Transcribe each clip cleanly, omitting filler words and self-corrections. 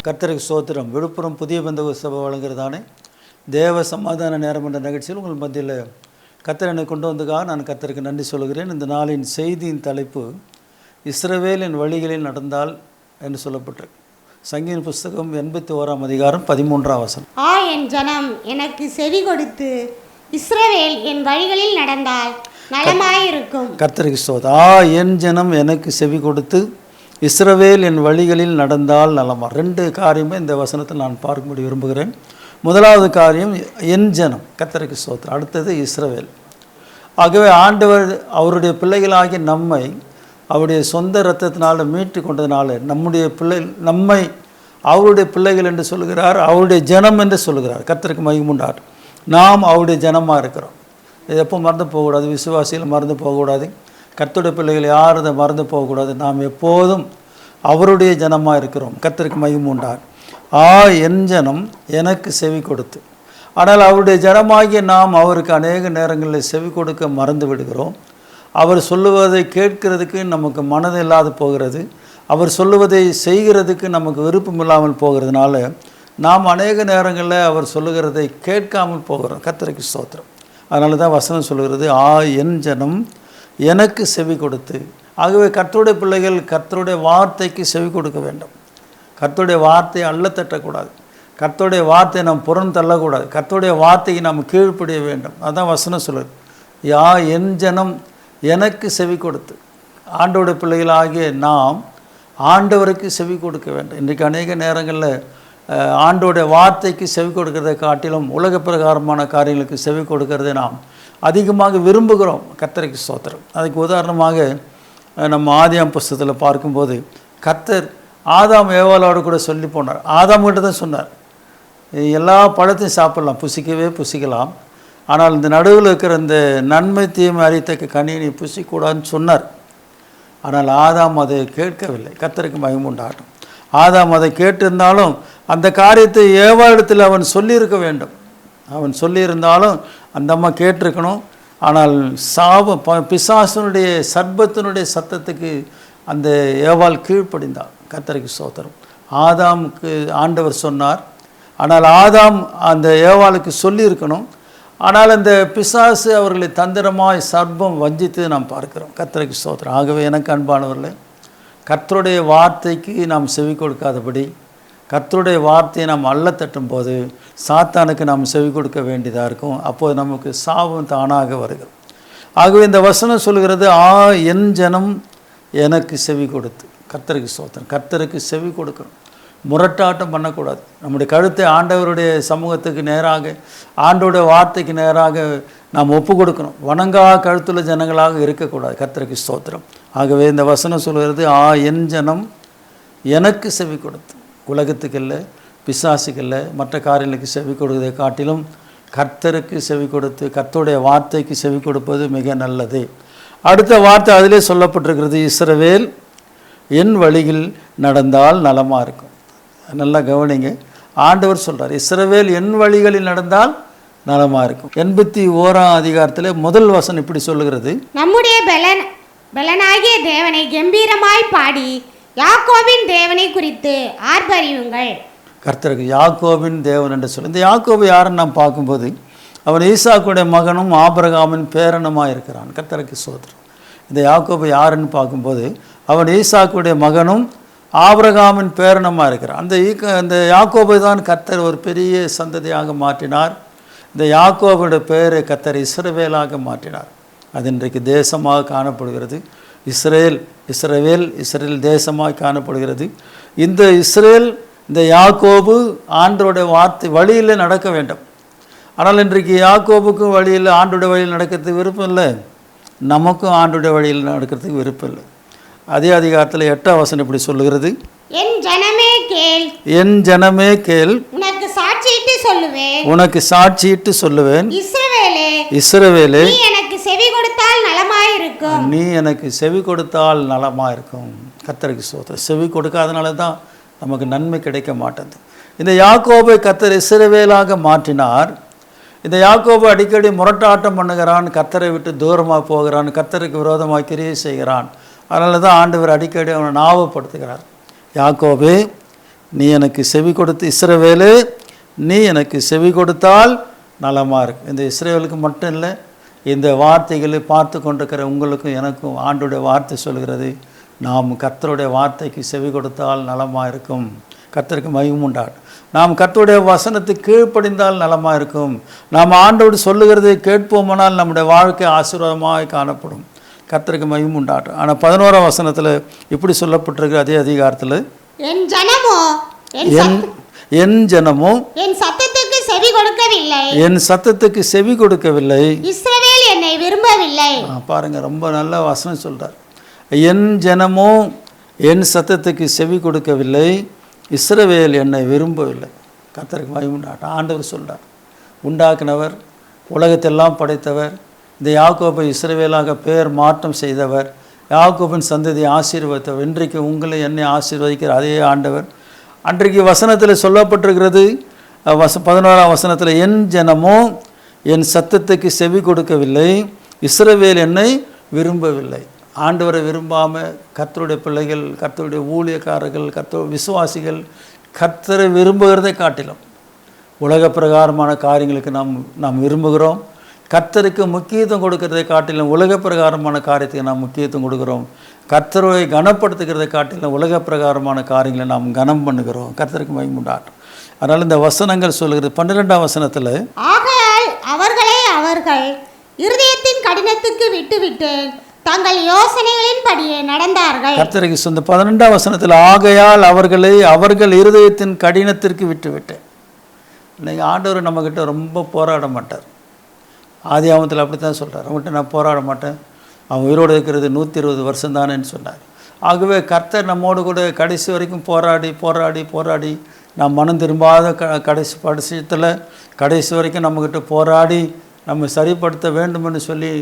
கர்த்தருக்கு ஸ்தோத்திரம். விழுப்புரம் புதிய பெந்தகோஸ்து சபை வழங்குகிறதானே தேவ சமாதான நேரம் என்ற நிகழ்ச்சியில் உங்கள் மத்தியில் கர்த்தர் என்னை கொண்டு வந்ததுக்காக நான் கர்த்தருக்கு நன்றி சொல்கிறேன். இந்த நாளின் செய்தியின் தலைப்பு இஸ்ரவேலின் வழிகளில் நடந்தால் என்று சொல்லப்பட்டிருக்கு. சங்கீத புஸ்தகம் 81ஆம் அதிகாரம் 13ஆம் வசனம். என் ஜனம் எனக்கு செவி கொடுத்து இஸ்ரவேல் என் வழிகளில் நடந்தால் நலமாயிருக்கும். கர்த்தருக்கு ஸ்தோத்திரம். என் ஜனம் எனக்கு செவி கொடுத்து இஸ்ரவேல் என் வழிகளில் நடந்தால் நலமா. ரெண்டு காரியமே இந்த வசனத்தில் நான் பார்க்கும்படி விரும்புகிறேன். முதலாவது காரியம் என் ஜனம், கர்த்தருக்கு ஸ்தோத்திரம். அடுத்தது இஸ்ரவேல். ஆகவே ஆண்டவர் அவருடைய பிள்ளைகளாகிய நம்மை அவருடைய சொந்த இரத்தத்தினால் மீட்டு கொண்டதுனால நம்மை அவருடைய பிள்ளைகள் என்று சொல்கிறார், அவருடைய ஜனம் என்று சொல்கிறார். கர்த்தருக்கு மகிமை உண்டாகட்டும். நாம் அவருடைய ஜனமாக இருக்கிறோம். இது எப்போ மறந்து போகக்கூடாது, விசுவாசிகள் மறந்து போகக்கூடாது, கர்த்தருடைய பிள்ளைகள் யாரும் அதை மறந்து போகக்கூடாது. நாம் எப்போதும் அவருடைய ஜனமாக இருக்கிறோம். கர்த்தருக்கு மகிமை உண்டாகட்டும். என் ஜனம் எனக்கு செவி கொடுத்து. ஆனால் அவருடைய ஜனமாகிய நாம் அவருக்கு அநேக நேரங்களில் செவி கொடுக்க மறந்து விடுகிறோம். அவர் சொல்லுவதை கேட்கிறதுக்கு நமக்கு மனது இல்லாது போகிறது. அவர் சொல்லுவதை செய்கிறதுக்கு நமக்கு விருப்பம் இல்லாமல் போகிறதுனால நாம் அநேக நேரங்களில் அவர் சொல்லுகிறதை கேட்காமல் போகிறோம். கர்த்தருக்கு ஸ்தோத்திரம். அதனால தான் வசனம் சொல்லுகிறது, என் ஜனம் எனக்கு செவி கொடுத்து. ஆகவே கர்த்தருடைய பிள்ளைகள் கர்த்தருடைய வார்த்தைக்கு செவி கொடுக்க வேண்டும். கர்த்தருடைய வார்த்தையை அள்ளத்தட்டக்கூடாது. கர்த்தருடைய வார்த்தையை நாம் புறம் தள்ளக்கூடாது. கர்த்தருடைய வார்த்தைக்கு நாம் கீழ்ப்படிய வேண்டும். அதுதான் வசனம் சொல்லுது. என் ஜனம் எனக்கு செவி கொடுத்து. ஆண்டவருடைய பிள்ளைகளாகிய நாம் ஆண்டவருக்கு செவி கொடுக்க வேண்டும். இன்றைக்கு அநேக நேரங்களில் ஆண்டோடைய வார்த்தைக்கு செவி கொடுக்கறதை காட்டிலும் உலக பிரகாரமான காரியங்களுக்கு செவி கொடுக்கறதை நாம் அதிகமாக விரும்புகிறோம். கர்த்தருக்கு ஸ்தோத்திரம். அதுக்கு உதாரணமாக நம்ம ஆதியாம் புஸ்தகத்தில் பார்க்கும்போது கர்த்தர் ஆதாம் ஏவாளோடு கூட சொல்லி போனார். ஆதாம்கிட்ட தான் சொன்னார், எல்லா பழத்தையும் சாப்பிடலாம், புசிக்கலாம், ஆனால் இந்த நடுவில் இருக்கிற இந்த நன்மை தீமை அறியத்தக்க கனியை நீ புசிக்கூடாதுன்னு சொன்னார். ஆனால் ஆதாம் அதை கேட்கவில்லை. கர்த்தருக்கு மகிமை உண்டாகட்டும். ஆதாம் அதை கேட்டிருந்தாலும் அந்த காரியத்தை ஏவாளிடத்தில் அவன் சொல்லியிருக்க வேண்டும். அவன் சொல்லியிருந்தாலும் அந்த அம்மா கேட்டிருக்கணும். ஆனால் பிசாசனுடைய சர்பத்தினுடைய சத்தத்துக்கு அந்த ஏவாள் கீழ்ப்படிந்தாள். கர்த்தருக்கு ஸ்தோத்திரம். ஆதாமுக்கு ஆண்டவர் சொன்னார், ஆனால் ஆதாம் அந்த ஏவாளுக்கு சொல்லியிருக்கணும். ஆனால் அந்த பிசாசு அவர்களை தந்திரமாய் சர்பம் வஞ்சித்து நாம் பார்க்கிறோம். கர்த்தருக்கு ஸ்தோத்திரம். ஆகவே எனக்கு அன்பானவர்களே, கர்த்தருடைய வார்த்தைக்கு நாம் செவி கொடுக்காதபடி கர்த்தருடைய வார்த்தையை நாம் அள்ளத்தட்டும் போது சாத்தானுக்கு நாம் செவி கொடுக்க வேண்டியதாக இருக்கும். அப்போது நமக்கு சாபம் தானாக வருகிறது. ஆகவே இந்த வசனம் சொல்கிறது, என் ஜனம் எனக்கு செவி கொடுத்து. கர்த்தருக்கு ஸ்தோத்திரம். கர்த்தருக்கு செவி கொடுக்கணும். முரட்டாட்டம் பண்ணக்கூடாது. நம்முடைய கழுத்தை ஆண்டவருடைய சமூகத்துக்கு நேராக, ஆண்டோடைய வார்த்தைக்கு நேராக நாம் ஒப்பு கொடுக்கணும். வணங்கா கழுத்துள்ள ஜனங்களாக இருக்கக்கூடாது. கர்த்தருக்கு ஸ்தோத்திரம். ஆகவே இந்த வசனம் சொல்கிறது, என் ஜனம் எனக்கு செவி கொடுத்து. உலகத்துக்கு இல்லை, பிசாசுக்கு இல்லை, மற்ற காரியங்களுக்கு செவி கொடுப்பதை காட்டிலும் கர்த்தருக்கு செவி கொடுத்து கர்த்தருடைய வார்த்தைக்கு செவி கொடுப்பது மிக நல்லது. அடுத்த வார்த்தை அதிலே சொல்லப்பட்டிருக்கிறது, இஸ்ரவேல் என் வழியில் நடந்தால் நலமாக இருக்கும். நல்லா கவனிங்க. ஆண்டவர் சொல்கிறார், இஸ்ரவேல் என் வழிகளில் நடந்தால் நலமாக இருக்கும். 81ஆம் அதிகாரத்தில் முதல் வசனம் இப்படி சொல்லுகிறது, நம்முடைய பலனாகிய தேவனை கம்பீரமாய் பாடி யாக்கோபின் தேவனை குறித்து ஆர்ப்பரியுங்கள். கர்த்தருக்கு யாக்கோபின் தேவன் என்று சொல்லி, இந்த யாக்கோபு யாருன்னு நாம் பார்க்கும்போது அவன் ஈசாக்குடைய மகனும் ஆபிரகாமின் பேரனுமாக இருக்கிறான். கர்த்தருக்கு ஸ்தோத்திரம். இந்த யாக்கோபு யாருன்னு பார்க்கும்போது அவன் ஈசாக்குடைய மகனும் ஆபிரகாமின் பேரனுமாக இருக்கிறான். அந்த யாக்கோபை தான் கர்த்தர் ஒரு பெரிய சந்ததியாக மாற்றினார். இந்த யாக்கோபுடைய பெயரை கர்த்தர் இஸ்ரவேலாக மாற்றினார். அது இன்றைக்கு தேசமாக காணப்படுகிறது. இஸ்ரவேல் தேசமாக காணப்படுகிறது. இந்த இஸ்ரேல், இந்த யாக்கோபு ஆண்டோடைய வார்த்தை வழியில் நடக்க வேண்டும். ஆனால் இன்றைக்கு யாக்கோபுக்கும் வழியில் ஆண்டோடைய வழியில் நடக்கிறதுக்கு விருப்பம் இல்லை, நமக்கும் ஆண்டோடைய வழியில் நடக்கிறதுக்கு விருப்பம் இல்லை. அதே அதிகாரத்தில் 8ஆம் வசனம் இப்படி சொல்லுகிறது, என் ஜனமே கேள், என் ஜனமே கேள், உனக்கு சாட்சியிட்டு சொல்லுவேன், இஸ்ரவேலே நீ எனக்கு செவி கொடுத்தால் நலமாயிருக்கும். நீ எனக்கு செவி கொடுத்தால் நலமாயிருக்கும். கர்த்தருக்கு ஸ்தோத்திரம். செவி கொடுக்காதனால தான் நமக்கு நன்மை கிடைக்க மாட்டேங்குது. இந்த யாக்கோபை கர்த்தர் இஸ்ரவேலாக மாற்றினார். இந்த யாக்கோபு அடிக்கடி முரட்டாட்டம் பண்ணுகிறான், கர்த்தரை விட்டு தூரமாக போகிறான், கர்த்தருக்கு விரோதமாக கிரியை செய்கிறான். அதனால தான் ஆண்டவர் அடிக்கடி அவனை ஞாபகப்படுத்துகிறார், யாக்கோபே நீ எனக்கு செவி கொடுத்து இஸ்ரவேலே நீ எனக்கு செவி கொடுத்தால் நலமாக இருக்கும். இந்த இஸ்ரவேலுக்கு மட்டும் இல்லை, இந்த வார்த்தைகளை பார்த்து கொண்டிருக்கிற உங்களுக்கும் எனக்கும் ஆண்டுடைய வார்த்தை சொல்கிறது, நாம் கர்த்தருடைய வார்த்தைக்கு செவி கொடுத்தால் நலமாக இருக்கும். கர்த்தருக்கு மகிமை உண்டாகும். நாம் கர்த்தருடைய வசனத்துக்கு கீழ்ப்படிந்தால் நலமாக இருக்கும். நாம் ஆண்டோடு சொல்லுகிறதை கேட்போமானால் நம்முடைய வாழ்க்கை ஆசீர்வாதமாக காணப்படும். கர்த்தருக்கு மகிமை உண்டாகும். ஆனால் 11ஆம் வசனத்தில் இப்படி சொல்லப்பட்டிருக்கு, அதே அதிகாரத்தில், என் ஜனமோ என் ஜனமோ என் சத்தத்துக்கு செவி கொடுக்கவில்லை, என் சத்தத்துக்கு செவி கொடுக்கவில்லை, இஸ்ரவேல் என்னை விரும்பவில்லை. பாருங்க, ரொம்ப நல்ல வசனம் சொல்றார். என் ஜனமோ என் சத்தத்துக்கு செவி கொடுக்கவில்லை, இஸ்ரவேல் என்னை விரும்பவில்லை. கர்த்தருக்கு மகிமை உண்டாகட்டும். ஆண்டவர் சொல்றார், உண்டாக்கினவர், உலகத்தெல்லாம் படைத்தவர், இந்த யாக்கோபை இஸ்ரவேலாக பெயர் மாற்றம் செய்தவர், யாக்கோபின் சந்ததியை ஆசீர்வதித்தவர், இன்றைக்கு உங்களை என்னை ஆசீர்வதிக்கிற அதே ஆண்டவர். அன்றைக்கு வசனத்தில் சொல்லப்பட்டிருக்கிறது, 11ஆம் வசனத்தில், என் ஜனமோ என் சத்தத்துக்கு செவி கொடுக்கவில்லை, இஸ்ரவேல் என்னை விரும்பவில்லை. ஆண்டவரை விரும்பாமல் கர்த்தருடைய பிள்ளைகள், கர்த்தருடைய ஊழியக்காரர்கள், கர்த்தருடைய விசுவாசிகள் கர்த்தரை விரும்புகிறதை காட்டிலும் உலக பிரகாரமான காரியங்களுக்கு நாம் விரும்புகிறோம். கர்த்தருக்கு முக்கியத்துவம் கொடுக்கறதை காட்டிலும் உலக பிரகாரமான காரியத்துக்கு நாம் முக்கியத்துவம் கொடுக்குறோம். கர்த்தரை கனப்படுத்துகிறதை காட்டிலும் உலக பிரகாரமான காரியங்களை நாம் கனம் பண்ணுகிறோம். கர்த்தருக்கு மகிமை உண்டாகட்டும். அதனால் இந்த வசனங்கள் சொல்லுகிறது 12ஆம் வசனத்தில், ஆகையால் அவர்கள் இருதயத்தின் கடினத்துக்கு விட்டுவிட்டேன், தங்கள் யோசனைகளின்படியே நடந்தார்கள். கர்த்தருக்கு சொந்த 12ஆம் வசனத்தில், ஆகையால் அவர்கள் இருதயத்தின் கடினத்திற்கு விட்டுவிட்டேன். இன்னைக்கு ஆண்டவர் நம்மக்கிட்ட ரொம்ப போராட மாட்டார். ஆதியாகமத்தில் அப்படி தான் சொல்கிறார், அவங்ககிட்ட நான் போராட மாட்டேன், அவன் உயிரோடு இருக்கிறது 120 வருஷம் தானேன்னு சொன்னார். ஆகவே கர்த்தர் நம்மோடு கூட கடைசி வரைக்கும் போராடி நாம் மனம் திரும்பாத கடைசி பட்சத்தில் கடைசி வரைக்கும் நம்மக்கிட்ட போராடி நம்ம சரிப்படுத்த வேண்டும்னு சொல்லி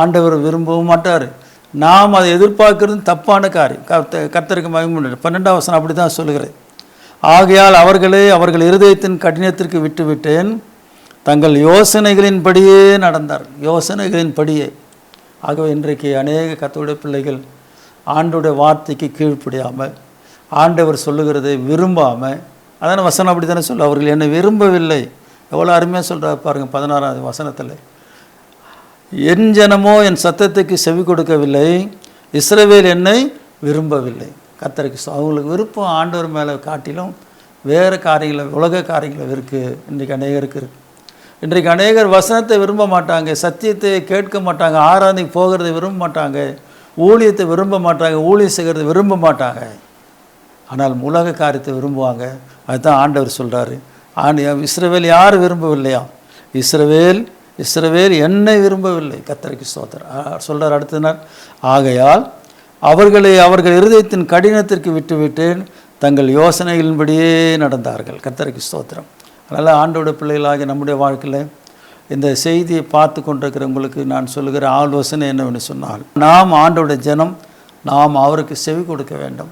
ஆண்டவர் விரும்பவும் மாட்டார். நாம் அதை எதிர்பார்க்கறது தப்பான காரியம். கர்த்தருக்கு மகிமை உண்டாகட்டும். 12ஆம் வசனம் அப்படி தான் சொல்லுகிறேன். ஆகையால் அவர்கள் இருதயத்தின் கடினத்திற்கு விட்டுவிட்டேன், தங்கள் யோசனைகளின்படியே நடந்தார்கள். யோசனைகளின்படியே. ஆகவே இன்றைக்கு அநேக கர்த்தருடைய பிள்ளைகள் ஆண்டோடைய வார்த்தைக்கு கீழ்ப்படியாமல், ஆண்டவர் சொல்லுகிறதை விரும்பாமல், அதான வசனம் அப்படி தானே சொல்ல, அவர்கள் என்னை விரும்பவில்லை. எவ்வளோ அருமையாக சொல்கிறார் பாருங்கள் 16ஆம் வசனத்தில், என் ஜனமோ என் சத்தத்துக்கு செவி கொடுக்கவில்லை, இஸ்ரவேல் என்னை விரும்பவில்லை. கர்த்தருக்கு அவங்களுக்கு விருப்பம் ஆண்டவர் மேலே காட்டிலும் வேறு காரியங்களை, உலக காரியங்கள் இருக்குது. இன்றைக்கு அநேகருக்கு இருக்குது. இன்றைக்கு அநேகர் வசனத்தை விரும்ப மாட்டாங்க, சத்தியத்தை கேட்க மாட்டாங்க, ஆராதனைக்கு போகிறத விரும்ப மாட்டாங்க, ஊழியத்தை விரும்ப மாட்டாங்க, ஊழியம் செய்கிறத விரும்ப மாட்டாங்க. ஆனால் உலக காரியத்தை விரும்புவாங்க. அதுதான் ஆண்டவர் சொல்கிறாரு, இஸ்ரவேல் யார் விரும்பவில்லையா? இஸ்ரவேல் என்னை விரும்பவில்லை. கர்த்தருக்கு ஸ்தோத்திரம் சொல்கிறார். அடுத்த நாள், ஆகையால் அவர்கள் இருதயத்தின் கடினத்திற்கு விட்டுவிட்டேன், தங்கள் யோசனைகளின்படியே நடந்தார்கள். கர்த்தருக்கு ஸ்தோத்திரம். அதனால் ஆண்டோட பிள்ளைகளாகி நம்முடைய வாழ்க்கையில் இந்த செய்தியை பார்த்து கொண்டிருக்கிறவங்களுக்கு நான் சொல்லுகிற ஆலோசனை என்னவென்று சொன்னால், நாம் ஆண்டோட ஜனம், நாம் அவருக்கு செவி கொடுக்க வேண்டும்.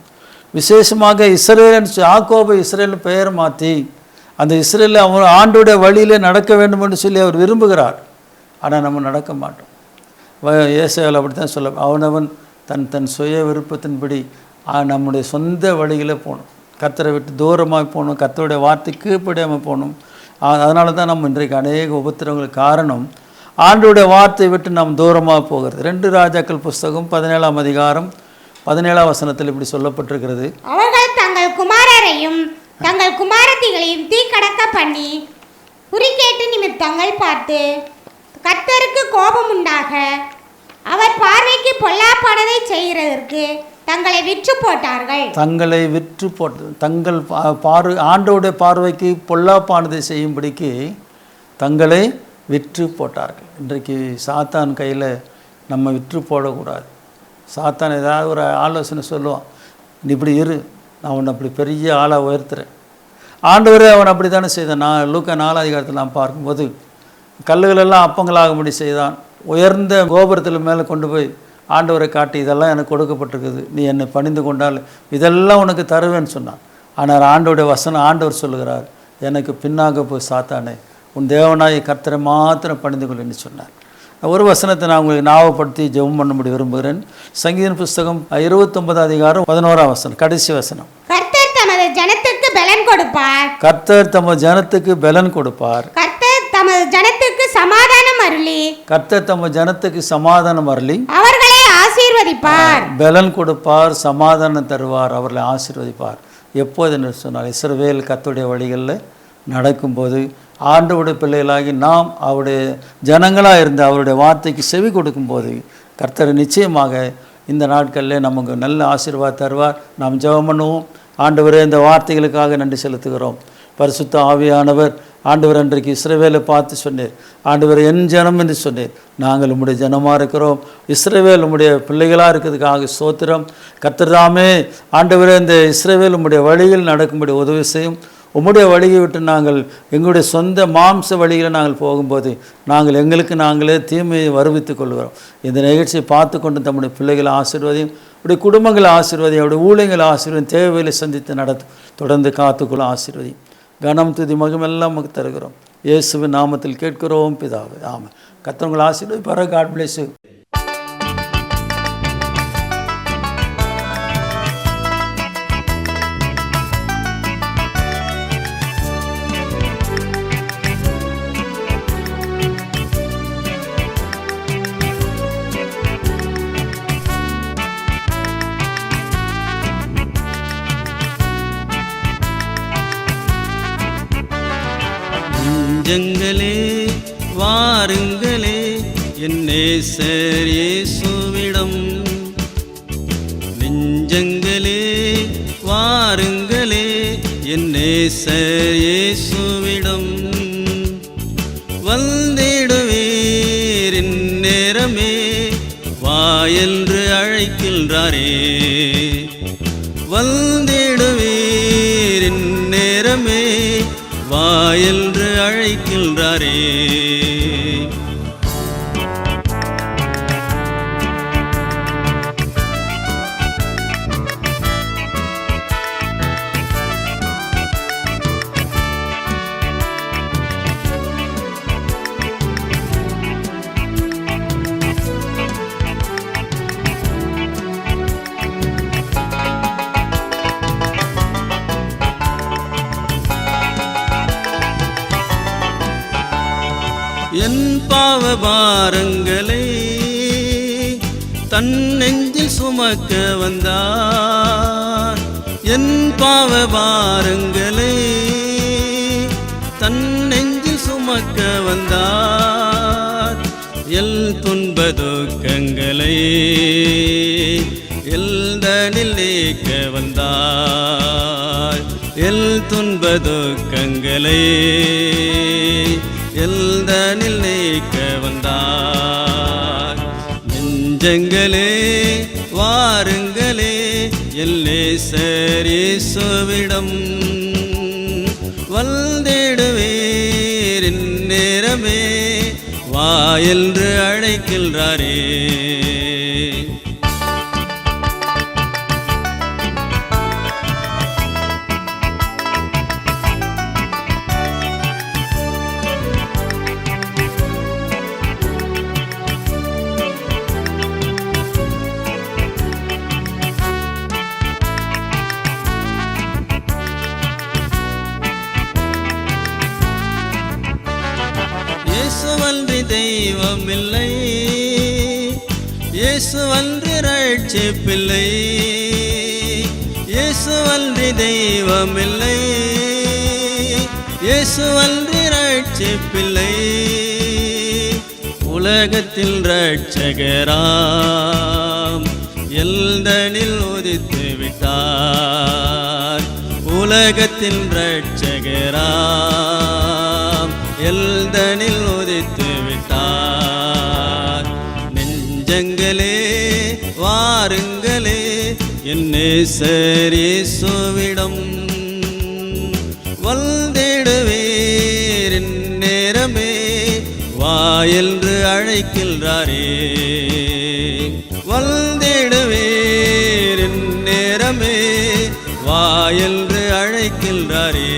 விசேஷமாக இஸ்ரவேல், யாக்கோபை இஸ்ரவேல் பெயர் மாற்றி அந்த இஸ்ரவேல் அவர் ஆண்டோடைய வழியிலே நடக்க வேண்டும் என்று சொல்லி அவர் விரும்புகிறார். ஆனால் நம்ம நடக்க மாட்டோம். ஏசாயாவில் அப்படி தான் சொல்ல, அவனவன் தன் சுய விருப்பத்தின்படி நம்முடைய சொந்த வழியில் போகணும். கர்த்தரை விட்டு தூரமாக போகணும், கர்த்தருடைய வார்த்தைக்கு கீழ்ப்படியாமல் போகணும். அதனால தான் நம்ம இன்றைக்கு அநேக உபத்திரங்களுக்கு காரணம் ஆண்டோடைய வார்த்தையை விட்டு நாம் தூரமாக போகிறது. 2 ராஜாக்கள் புஸ்தகம் 17ஆம் அதிகாரம் 17ஆம் வசனத்தில் இப்படி சொல்லப்பட்டிருக்கிறது, அவர்கள் தங்கள் குமாரரையும் தங்கள் குமாரத்திகளையும் தீக்கடக்க பண்ணி குறிக்கேட்டு நிமித்தங்கள் பார்த்து கர்த்தருக்கு கோபம் உண்டாக அவர் பார்வைக்கு பொல்லாப்பானதை செய்கிறதற்கு தங்களை விற்று போட்டார்கள். தங்கள் ஆண்டோடைய பார்வைக்கு பொல்லாப்பானதை செய்யும்படிக்கு தங்களை விற்று போட்டார்கள். இன்றைக்கு சாத்தான் கையில் நம்ம விற்று போடக்கூடாது. சாத்தான் ஏதாவது ஒரு ஆலோசனை சொல்லுவான், நீ இப்படி இரு, நான் உன்னை அப்படி பெரிய ஆளாக உயர்த்துறேன். ஆண்டவரே அவன் அப்படி தானே செய்தான். நான் லூக்கா 4ஆம் அதிகாரத்தில் நான் பார்க்கும்போது கல்லுகளெல்லாம் அப்பங்களாகும்படி செய்தான். உயர்ந்த கோபுரத்தில் மேலே கொண்டு போய் ஆண்டவரை காட்டி, இதெல்லாம் எனக்கு கொடுக்கப்பட்டிருக்குது, நீ என்னை பணிந்து கொண்டால் இதெல்லாம் உனக்கு தருவேன்னு சொன்னான். ஆனால் ஆண்டோடைய வசனம் ஆண்டவர் சொல்லுகிறார், எனக்கு பின்னாக போய் சாத்தானே, உன் தேவனாய் கர்த்தரை மாத்திரம் பணிந்து கொள்ளுன்னு சொன்னார். ஒரு வசனத்தை நான் உங்களுக்கு ஞாபகப்படுத்தி ஜெபம் பண்ணும்படி விரும்புகிறேன். சங்கீதம் புஸ்தகம் 29ஆம் அதிகாரம் 11ஆம் வசனம், கடைசி வசனம். கர்த்தர் தமது ஜனத்துக்கு பலன் கொடுப்பார். கர்த்தர் தமது ஜனத்துக்கு பலன் கொடுப்பார். கர்த்தர் தமது ஜனத்துக்கு சமாதானம் அருளி. கர்த்தர் தமது ஜனத்துக்கு சமாதானம் அருளி அவர்களை ஆசீர்வதிப்பார். பலன் கொடுப்பார், சமாதானம் தருவார், அவர்களை ஆசீர்வதிப்பார். எப்போது என்று சொன்னால் இஸ்ரவேல் கர்த்தருடைய வழிகளில் நடக்கும்போது, ஆண்டவருடைய பிள்ளைகளாகி நாம் அவருடைய ஜனங்களாக இருந்து அவருடைய வார்த்தைக்கு செவி கொடுக்கும்போது கர்த்தர் நிச்சயமாக இந்த நாட்களில் நமக்கு நல்ல ஆசீர்வாதம் தருவார். நாம் ஜெபம் பண்ணுவோம். ஆண்டவரே, இந்த வார்த்தைகளுக்காக நன்றி செலுத்துகிறோம். பரிசுத்த ஆவியானவர், ஆண்டவர் அன்றைக்கு இஸ்ரவேலை பார்த்து சொன்னீர், ஆண்டவர் என் ஜனம் என்று சொன்னீர். நாங்கள் உம்முடைய ஜனமாக இருக்கிறோம். இஸ்ரவேல் உம்முடைய பிள்ளைகளாக இருக்கிறதுக்காக ஸ்தோத்திரம். கர்த்தர்தாமே ஆண்டவரே, இந்த இஸ்ரவேல் உம்முடைய வழியில் நடக்கும்படி உதவி செய்யும். உம்முடைய வழியை விட்டு நாங்கள் எங்களுடைய சொந்த மாம்ச வழியில் நாங்கள் போகும்போது நாங்கள் எங்களுக்கு நாங்களே தீமையை வருவித்துக் கொள்கிறோம். இந்த நிகழ்ச்சியை பார்த்து கொண்டு தம்முடைய பிள்ளைகளை ஆசீர்வதியும், உடைய குடும்பங்களை ஆசீர்வதியும், அவருடைய ஊழியங்களை ஆசீர்வதியும், தேவைகளை சந்தித்து நடத்தும், தொடர்ந்து காத்துக்கொள்ள ஆசீர்வதியும். கனம் துதி மகிமெல்லாம் நமக்கு தருகிறோம். இயேசுவின் நாமத்தில் கேட்கிறோம் பிதாவே, ஆமென். கர்த்தர் ஆசீர்வதிப்பார். God bless you. நெஞ்சங்களே வாருங்களே, என் நேசர் இயேசுவிடம். நெஞ்சங்களே வாருங்களே, என் நேசர் இயேசுவிடம். வந்திடுவீர் இந்நேரமே, வா என்று அழைக்கின்றாரே. வந்திடுவீர் இந்நேரமே, வா என்று அழைக்கின்றாரே. என் பாவ பாரங்களை தன் நெஞ்சில் சுமக்க வந்தார். என் பாவ பாரங்களை தன் நெஞ்சில் சுமக்க வந்தார். எல் துன்ப துக்கங்களை எல்தனில் நீக்க வந்தார். எல் துன்ப துக்கங்களை எல்தனில் நீக்க வந்தார். நெஞ்சங்களே வாருங்களே, என் நேசர் இயேசுவிடம். வந்திடுவீர் இந்நேரமே, வா என்று அழைக்கின்றாரே. இயேசுவன்றி தெய்வமில்லை, இயேசுவன்றி ரட்சிப்பில்லை. இயேசுவன்றி தெய்வமில்லை, இயேசுவன்றி ரட்சிப்பில்லை. உலகத்தில் ரட்சகராம் எல்தனில் உதித்து விட்டார். உலகத்தின் ரட்சகராம் எல்தனில் உதித்து விட்டார். நெஞ்சங்களே வாருங்களே, என் நேசர் இயேசுவிடம். வந்திடுவீர் இந்நேரமே, வா என்று அழைக்கின்றாரே. வந்திடுவீர் இந்நேரமே, வா என்று அழைக்கின்றாரே.